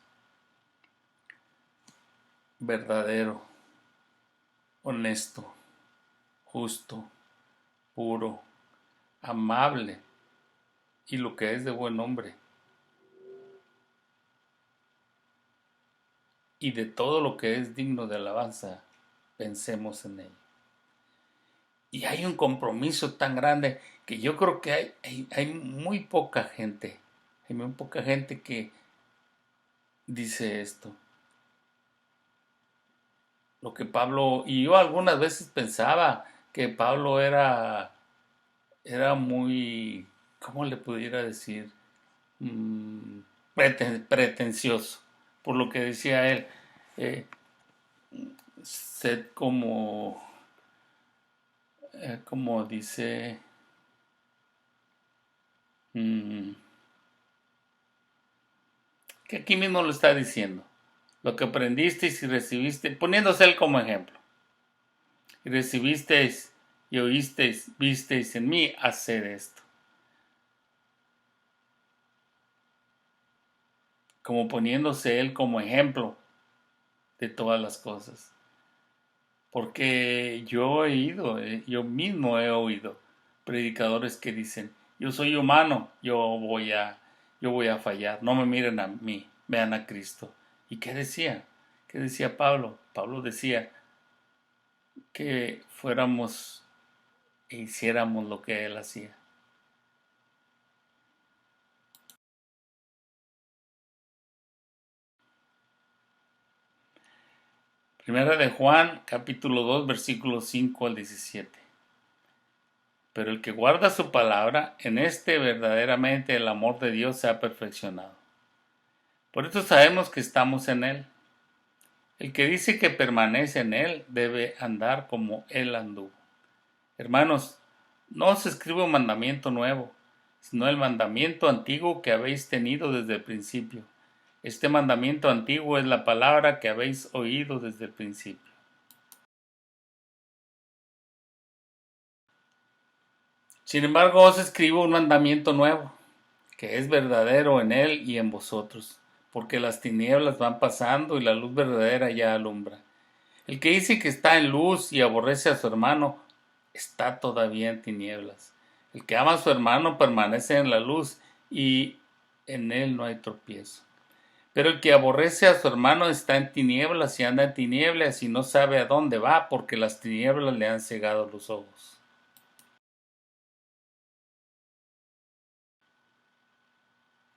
Verdadero, honesto, justo, puro, amable y lo que es de buen nombre. Y de todo lo que es digno de alabanza, pensemos en él. Y hay un compromiso tan grande que yo creo que hay muy poca gente, hay muy poca gente que dice esto. Lo que Pablo, y yo algunas veces pensaba que Pablo era muy ¿cómo le pudiera decir? Mm, pretencioso, por lo que decía él, eh, sed como dice, mm, que aquí mismo lo está diciendo, lo que aprendisteis y recibiste, poniéndose él como ejemplo, y recibisteis y oísteis, visteis en mí, haced esto, como poniéndose él como ejemplo de todas las cosas. Porque yo mismo he oído predicadores que dicen, yo soy humano, yo voy a fallar, no me miren a mí, vean a Cristo. ¿Y qué decía? ¿Qué decía Pablo? Pablo decía que fuéramos e hiciéramos lo que él hacía. Primera de Juan, capítulo 2, versículos 5 al 17. Pero el que guarda su palabra, en este verdaderamente el amor de Dios se ha perfeccionado. Por eso sabemos que estamos en Él. El que dice que permanece en Él debe andar como Él anduvo. Hermanos, no os escribo un mandamiento nuevo, sino el mandamiento antiguo que habéis tenido desde el principio. Este mandamiento antiguo es la palabra que habéis oído desde el principio. Sin embargo, os escribo un mandamiento nuevo, que es verdadero en Él y en vosotros, porque las tinieblas van pasando y la luz verdadera ya alumbra. El que dice que está en luz y aborrece a su hermano, está todavía en tinieblas. El que ama a su hermano permanece en la luz y en él no hay tropiezo. Pero el que aborrece a su hermano está en tinieblas y anda en tinieblas y no sabe a dónde va porque las tinieblas le han cegado los ojos.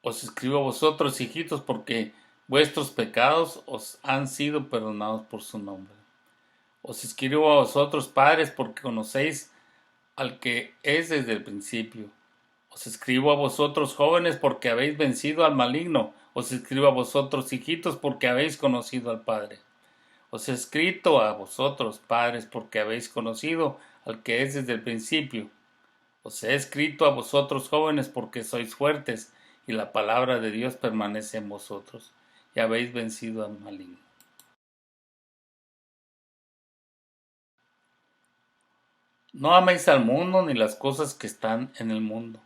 Os escribo a vosotros, hijitos, porque vuestros pecados os han sido perdonados por su nombre. Os escribo a vosotros, padres, porque conocéis al que es desde el principio. Os escribo a vosotros, jóvenes, porque habéis vencido al maligno. Os escribo a vosotros, hijitos, porque habéis conocido al Padre. Os he escrito a vosotros, padres, porque habéis conocido al que es desde el principio. Os he escrito a vosotros, jóvenes, porque sois fuertes, y la palabra de Dios permanece en vosotros, y habéis vencido al maligno. No améis al mundo ni las cosas que están en el mundo.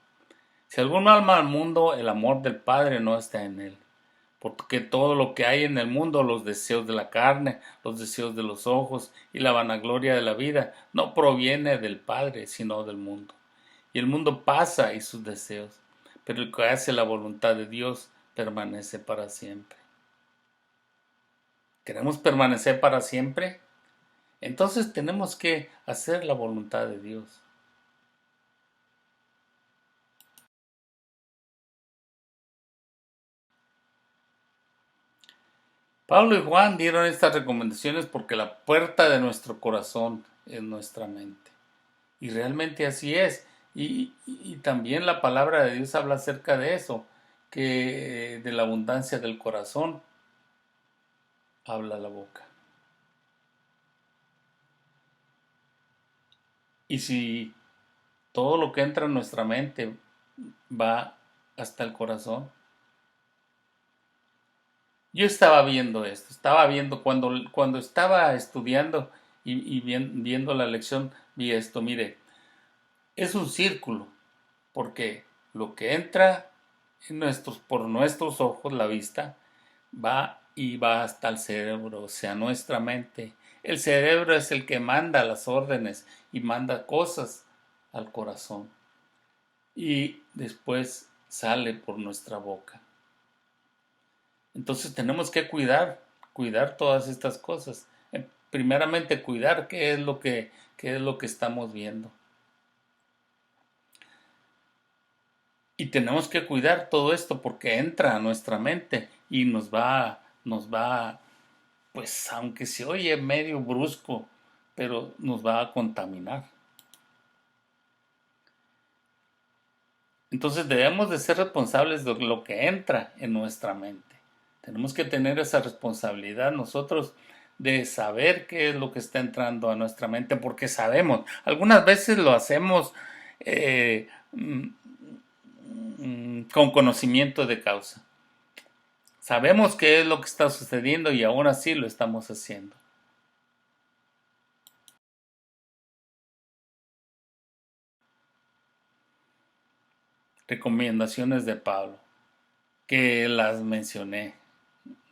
Si alguno ama al mundo, el amor del Padre no está en él. Porque todo lo que hay en el mundo, los deseos de la carne, los deseos de los ojos y la vanagloria de la vida, no proviene del Padre, sino del mundo. Y el mundo pasa y sus deseos, pero el que hace la voluntad de Dios permanece para siempre. ¿Queremos permanecer para siempre? Entonces tenemos que hacer la voluntad de Dios. Pablo y Juan dieron estas recomendaciones porque la puerta de nuestro corazón es nuestra mente. Y realmente así es. Y también la palabra de Dios habla acerca de eso, que de la abundancia del corazón habla la boca. Y si todo lo que entra en nuestra mente va hasta el corazón. Yo estaba viendo esto, estaba viendo cuando estaba estudiando viendo la lección, vi esto, mire, es un círculo, porque lo que entra por nuestros ojos, la vista, va y va hasta el cerebro, o sea, nuestra mente. El cerebro es el que manda las órdenes y manda cosas al corazón. Y después sale por nuestra boca. Entonces tenemos que cuidar todas estas cosas. Primeramente cuidar qué es lo que estamos viendo. Y tenemos que cuidar todo esto porque entra a nuestra mente y nos va, pues aunque se oye medio brusco, pero nos va a contaminar. Entonces debemos de ser responsables de lo que entra en nuestra mente. Tenemos que tener esa responsabilidad nosotros de saber qué es lo que está entrando a nuestra mente, porque sabemos, algunas veces lo hacemos eh, con conocimiento de causa. Sabemos qué es lo que está sucediendo y aún así lo estamos haciendo. Recomendaciones de Pablo, que las mencioné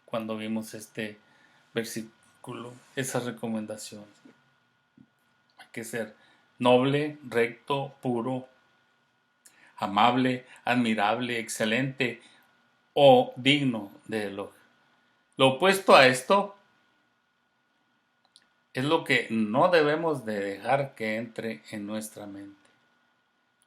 cuando vimos este versículo, esas recomendaciones. Hay que ser noble, recto, puro, amable, admirable, excelente o digno de elogio. Lo opuesto a esto es lo que no debemos de dejar que entre en nuestra mente.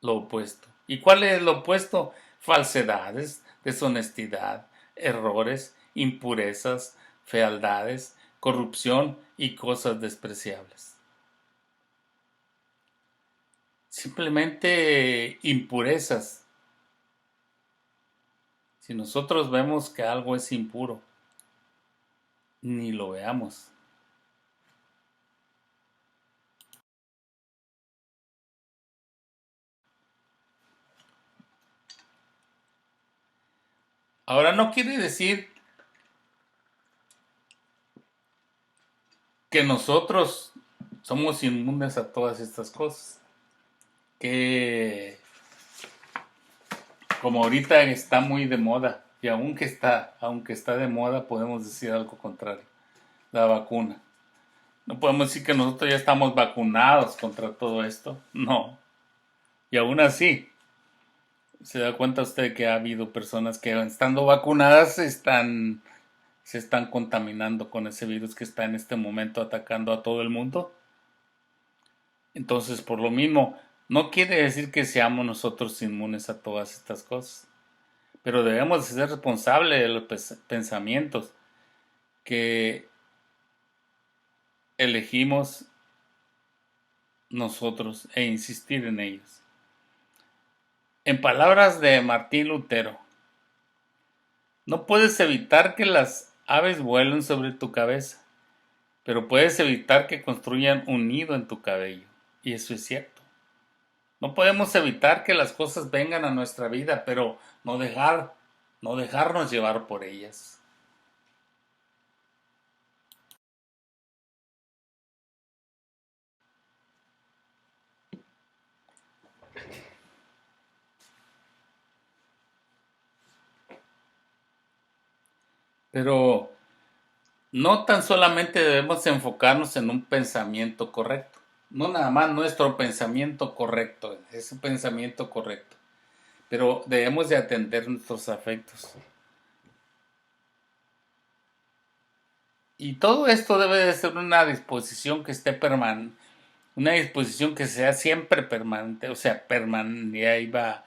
Lo opuesto. ¿Y cuál es lo opuesto? Falsedades, deshonestidad, errores, impurezas, fealdades, corrupción y cosas despreciables. Simplemente impurezas. Si nosotros vemos que algo es impuro, ni lo veamos. Ahora no quiere decir que nosotros somos inmunes a todas estas cosas. Que como ahorita está muy de moda, y aunque está de moda, podemos decir algo contrario. La vacuna. No podemos decir que nosotros ya estamos vacunados contra todo esto. No. Y aún así, se da cuenta usted que ha habido personas que estando vacunadas se están contaminando con ese virus que está en este momento atacando a todo el mundo. Entonces, por lo mismo, no quiere decir que seamos nosotros inmunes a todas estas cosas, pero debemos ser responsables de los pensamientos que elegimos nosotros e insistir en ellos. En palabras de Martín Lutero, no puedes evitar que las aves vuelen sobre tu cabeza, pero puedes evitar que construyan un nido en tu cabello. Y eso es cierto. No podemos evitar que las cosas vengan a nuestra vida, pero no dejarnos llevar por ellas. Pero no tan solamente debemos enfocarnos en un pensamiento correcto, no nada más nuestro pensamiento correcto, ese pensamiento correcto, pero debemos de atender nuestros afectos. Y todo esto debe de ser una disposición que esté permanente, una disposición que sea siempre permanente, o sea, permanente,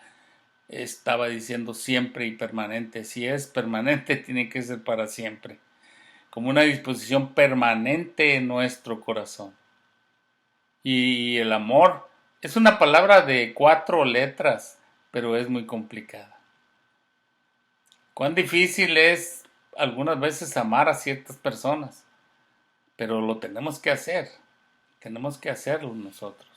estaba diciendo siempre y permanente. Si es permanente, tiene que ser para siempre, como una disposición permanente en nuestro corazón. Y el amor es una palabra de 4 letras, pero es muy complicada. Cuán difícil es algunas veces amar a ciertas personas, pero lo tenemos que hacer. Tenemos que hacerlo nosotros.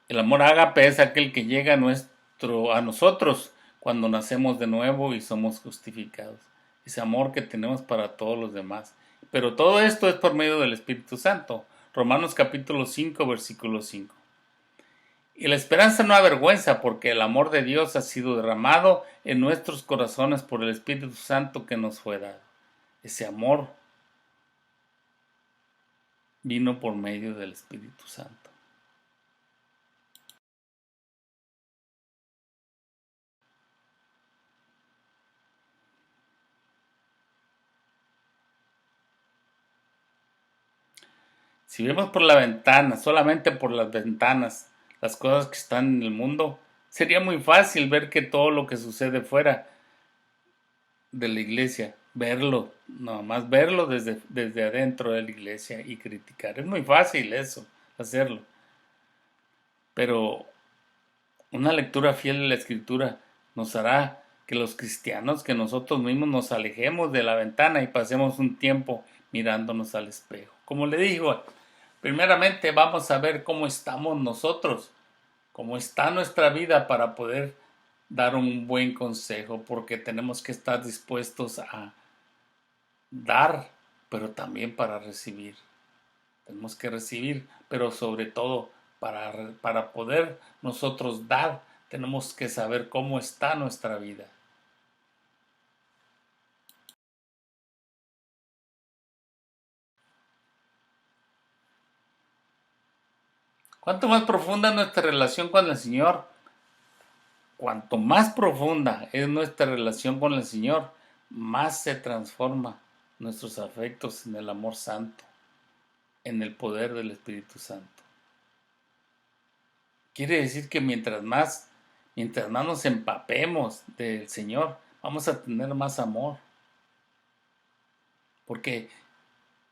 El amor ágape es aquel que llega a nosotros cuando nacemos de nuevo y somos justificados. Ese amor que tenemos para todos los demás. Pero todo esto es por medio del Espíritu Santo. Romanos capítulo 5, versículo 5. Y la esperanza no avergüenza, porque el amor de Dios ha sido derramado en nuestros corazones por el Espíritu Santo que nos fue dado. Ese amor vino por medio del Espíritu Santo. Si vemos por la ventana, solamente por las ventanas, las cosas que están en el mundo, sería muy fácil ver que todo lo que sucede fuera de la iglesia verlo, nada más verlo desde adentro de la iglesia y criticar. Es muy fácil eso, hacerlo. Pero una lectura fiel de la escritura nos hará que los cristianos, que nosotros mismos nos alejemos de la ventana y pasemos un tiempo mirándonos al espejo. Como le digo, primeramente vamos a ver cómo estamos nosotros, cómo está nuestra vida para poder dar un buen consejo, porque tenemos que estar dispuestos a dar, pero también para recibir. Tenemos que recibir, pero sobre todo para poder nosotros dar, tenemos que saber cómo está nuestra vida. Cuanto más profunda es nuestra relación con el Señor, cuanto más profunda es nuestra relación con el Señor, más se transforma nuestros afectos en el amor santo, en el poder del Espíritu Santo. Quiere decir que mientras más nos empapemos del Señor, vamos a tener más amor. Porque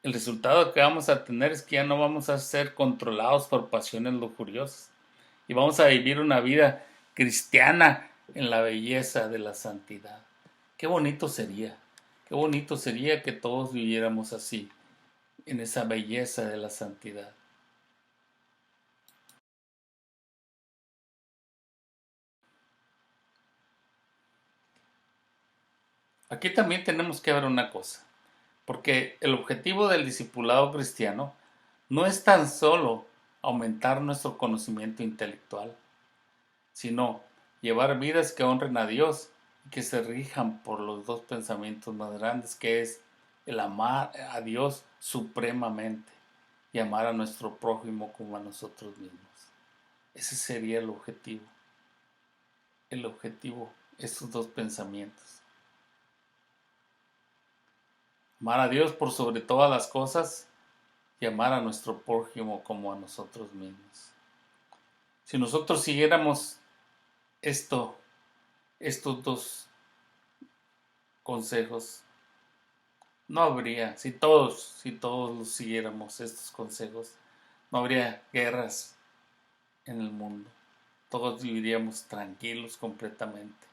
el resultado que vamos a tener es que ya no vamos a ser controlados por pasiones lujuriosas. Y vamos a vivir una vida cristiana en la belleza de la santidad. Qué bonito sería. Qué bonito sería que todos viviéramos así, en esa belleza de la santidad. Aquí también tenemos que ver una cosa, porque el objetivo del discipulado cristiano no es tan solo aumentar nuestro conocimiento intelectual, sino llevar vidas que honren a Dios y que se rijan por los dos pensamientos más grandes, que es el amar a Dios supremamente y amar a nuestro prójimo como a nosotros mismos. Ese sería el objetivo. El objetivo, estos dos pensamientos. Amar a Dios por sobre todas las cosas y amar a nuestro prójimo como a nosotros mismos. Si nosotros siguiéramos estos dos consejos, no habría, si todos los siguiéramos estos consejos, no habría guerras en el mundo. Todos viviríamos tranquilos completamente.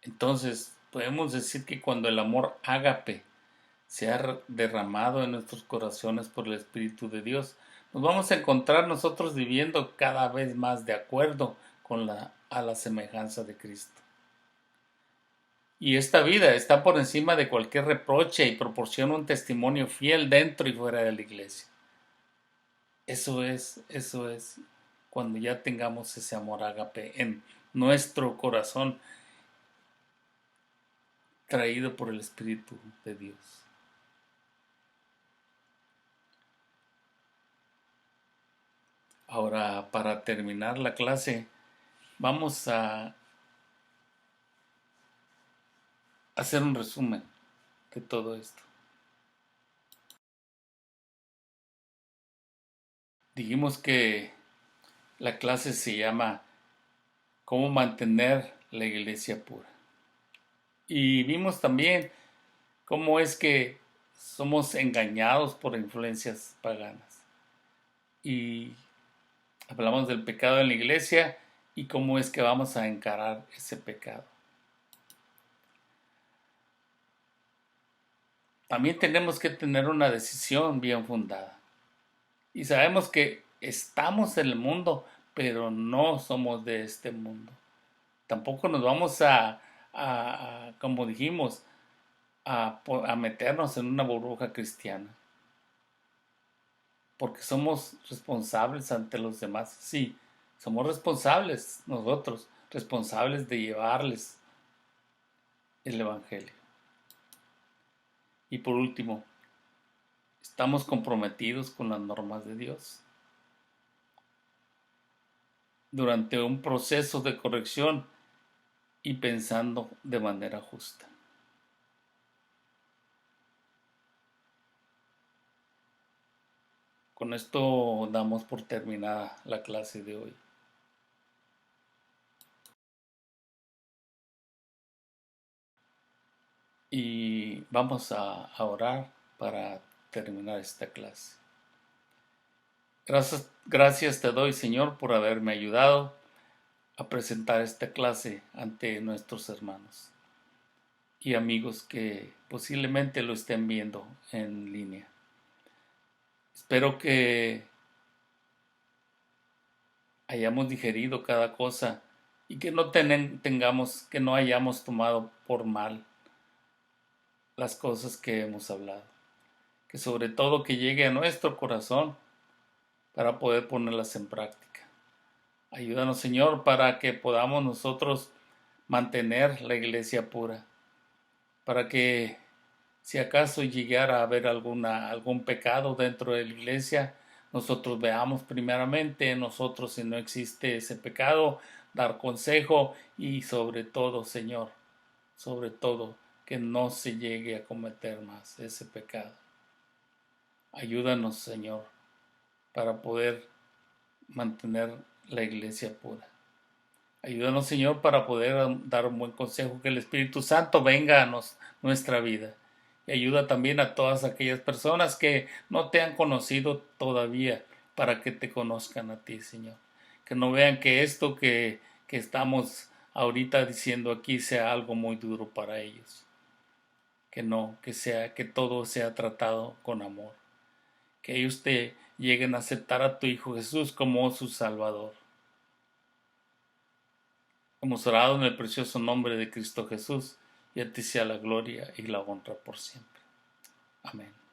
Entonces, podemos decir que cuando el amor ágape se ha derramado en nuestros corazones por el Espíritu de Dios, nos vamos a encontrar nosotros viviendo cada vez más de acuerdo a la semejanza de Cristo. Y esta vida está por encima de cualquier reproche y proporciona un testimonio fiel dentro y fuera de la iglesia. Eso es cuando ya tengamos ese amor ágape en nuestro corazón, traído por el Espíritu de Dios. Ahora, para terminar la clase, vamos a hacer un resumen de todo esto. Dijimos que la clase se llama ¿Cómo mantener la iglesia pura? Y vimos también cómo es que somos engañados por influencias paganas. Y hablamos del pecado en la iglesia y cómo es que vamos a encarar ese pecado. También tenemos que tener una decisión bien fundada. Y sabemos que estamos en el mundo, pero no somos de este mundo. Tampoco nos vamos como dijimos, a meternos en una burbuja cristiana. Porque somos responsables ante los demás. Sí, somos responsables nosotros, responsables de llevarles el Evangelio. Y por último, estamos comprometidos con las normas de Dios. Durante un proceso de corrección y pensando de manera justa. Con esto damos por terminada la clase de hoy. Y vamos a orar para terminar esta clase. Gracias te doy, Señor, por haberme ayudado a presentar esta clase ante nuestros hermanos y amigos que posiblemente lo estén viendo en línea. Espero que hayamos digerido cada cosa y que que no hayamos tomado por mal las cosas que hemos hablado. Que sobre todo que llegue a nuestro corazón para poder ponerlas en práctica. Ayúdanos, Señor, para que podamos nosotros mantener la iglesia pura, para que si acaso llegara a haber algún pecado dentro de la iglesia, nosotros veamos primeramente nosotros si no existe ese pecado, dar consejo y sobre todo, Señor, sobre todo, que no se llegue a cometer más ese pecado. Ayúdanos, Señor, para poder mantener la iglesia pura. Ayúdanos, Señor, para poder dar un buen consejo, que el Espíritu Santo venga a nuestra vida. Y ayuda también a todas aquellas personas que no te han conocido todavía, para que te conozcan a ti, Señor. Que no vean que esto que estamos ahorita diciendo aquí sea algo muy duro para ellos. Que no, que todo sea tratado con amor. Que ellos te lleguen a aceptar a tu Hijo Jesús como su Salvador. Hemos orado en el precioso nombre de Cristo Jesús, y a ti sea la gloria y la honra por siempre. Amén.